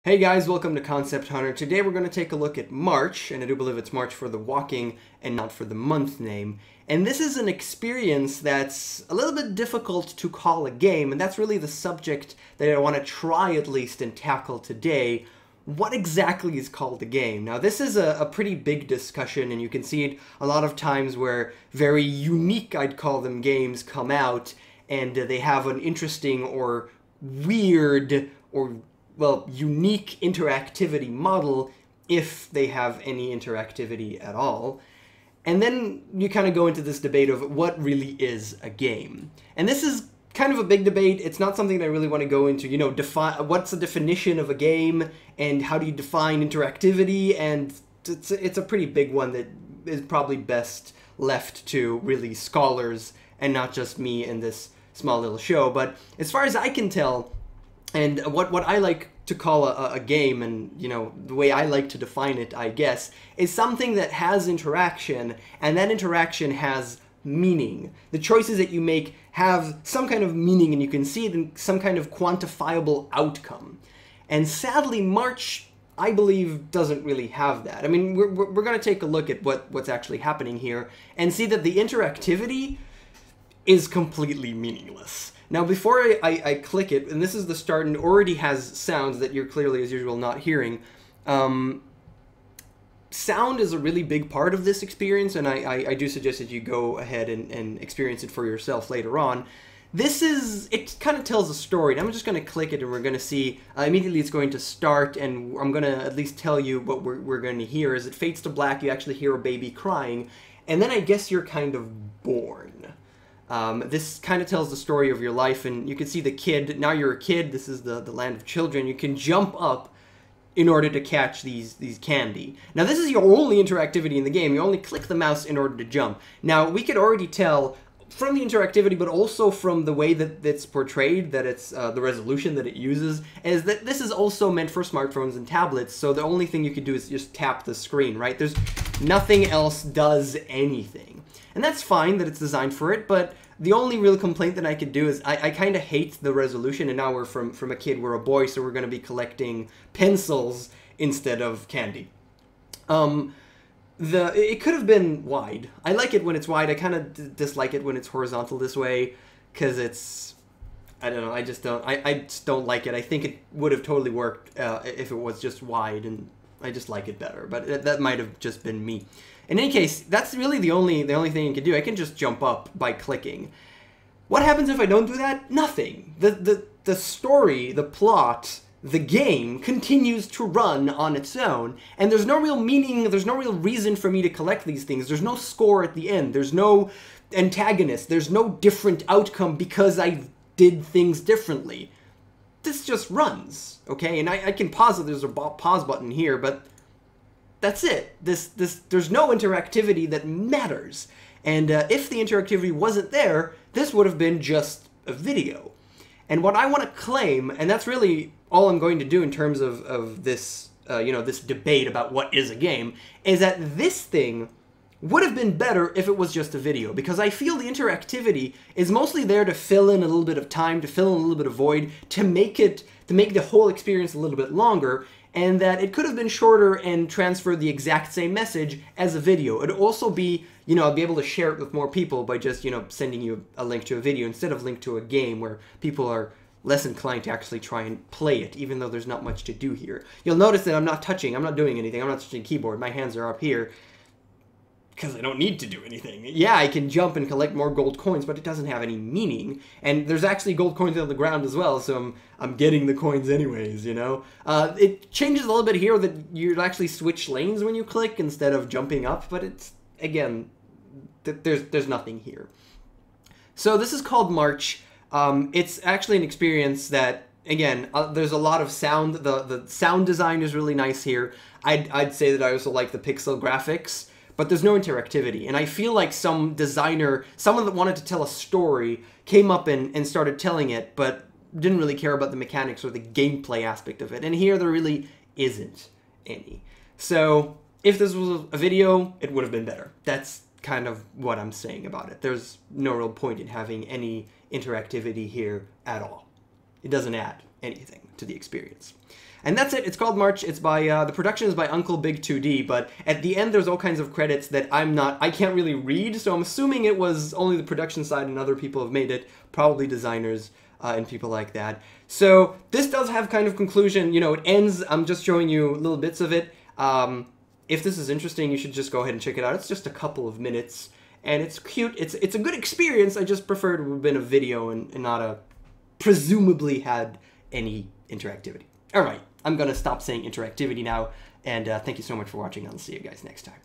Hey guys, welcome to Concept Hunter. Today we're going to take a look at March, and I do believe it's March for the walking and not for the month name. And this is an experience that's a little bit difficult to call a game, and that's really the subject that I want to try at least and tackle today. What exactly is called a game? Now this is a pretty big discussion, and you can see it a lot of times where very unique, I'd call them, games come out, and they have an interesting or weird or well, unique interactivity model, if they have any interactivity at all. And then you kind of go into this debate of what really is a game. And this is kind of a big debate. It's not something that I really want to go into, define what's the definition of a game and how do you define interactivity, and it's a pretty big one that is probably best left to really scholars and not just me in this small little show. But as far as I can tell, and what I like to call a game, and the way I like to define it, I guess, is something that has interaction, and that interaction has meaning. The choices that you make have some kind of meaning, and you can see it in some kind of quantifiable outcome. And sadly, March, I believe, doesn't really have that. I mean, we're going to take a look at what's actually happening here and see that the interactivity is completely meaningless. Now, before I click it, and this is the start, and it already has sounds that you're clearly, as usual, not hearing. Sound is a really big part of this experience, and I do suggest that you go ahead and experience it for yourself later on. It kind of tells a story, and I'm just going to click it, and we're going to see, immediately it's going to start, and I'm going to at least tell you what we're going to hear. As it fades to black, you actually hear a baby crying, and then I guess you're kind of born. This kind of tells the story of your life, and you can see the kid. Now you're a kid. This is the land of children. You can jump up in order to catch these candy. Now this is your only interactivity in the game. You only click the mouse in order to jump. Now we could already tell from the interactivity, but also from the way that it's portrayed, that it's the resolution that it uses, is that this is also meant for smartphones and tablets. So the only thing you could do is just tap the screen, right? There's nothing else does anything. And that's fine that it's designed for it, but the only real complaint that I could do is I kind of hate the resolution, and now we're from a kid, we're a boy, so we're going to be collecting pencils instead of candy. It could have been wide. I like it when it's wide. I kind of dislike it when it's horizontal this way, because it's, I don't know, I just don't like it. I think it would have totally worked if it was just wide, and I just like it better, but that might have just been me. In any case, that's really the only thing you can do. I can just jump up by clicking. What happens if I don't do that? Nothing. The story, the plot, the game continues to run on its own, and there's no real meaning, there's no real reason for me to collect these things. There's no score at the end. There's no antagonist. There's no different outcome because I did things differently. This just runs, okay? And I can pause it. There's a pause button here, but that's it. There's no interactivity that matters. And if the interactivity wasn't there, this would have been just a video. And what I want to claim, and that's really all I'm going to do in terms of this, this debate about what is a game, is that this thing would have been better if it was just a video, because I feel the interactivity is mostly there to fill in a little bit of time, to fill in a little bit of void, to make the whole experience a little bit longer, and that it could have been shorter and transferred the exact same message as a video. It'd also be, I'll be able to share it with more people by just, sending you a link to a video instead of link to a game where people are less inclined to actually try and play it, even though there's not much to do here. You'll notice that I'm not doing anything. I'm not touching the keyboard. My hands are up here, because I don't need to do anything. Yeah, I can jump and collect more gold coins, but it doesn't have any meaning. And there's actually gold coins on the ground as well, so I'm getting the coins anyways, It changes a little bit here that you actually switch lanes when you click instead of jumping up, but it's, again, there's nothing here. So this is called March. It's actually an experience that, again, there's a lot of sound. The sound design is really nice here. I'd say that I also like the pixel graphics, but there's no interactivity. And I feel like some designer, someone that wanted to tell a story, came up and started telling it, but didn't really care about the mechanics or the gameplay aspect of it. And here there really isn't any. So if this was a video, it would have been better. That's kind of what I'm saying about it. There's no real point in having any interactivity here at all. It doesn't add anything to the experience. And that's it. It's called March. It's by, the production is by Uncle Big 2D, but at the end there's all kinds of credits that I can't really read, so I'm assuming it was only the production side and other people have made it, probably designers and people like that. So this does have kind of conclusion, you know, it ends, I'm just showing you little bits of it. If this is interesting, you should just go ahead and check it out. It's just a couple of minutes, and it's cute. It's a good experience. I just preferred it would have been a video and not a presumably had any interactivity. All right, I'm going to stop saying interactivity now, and thank you so much for watching. I'll see you guys next time.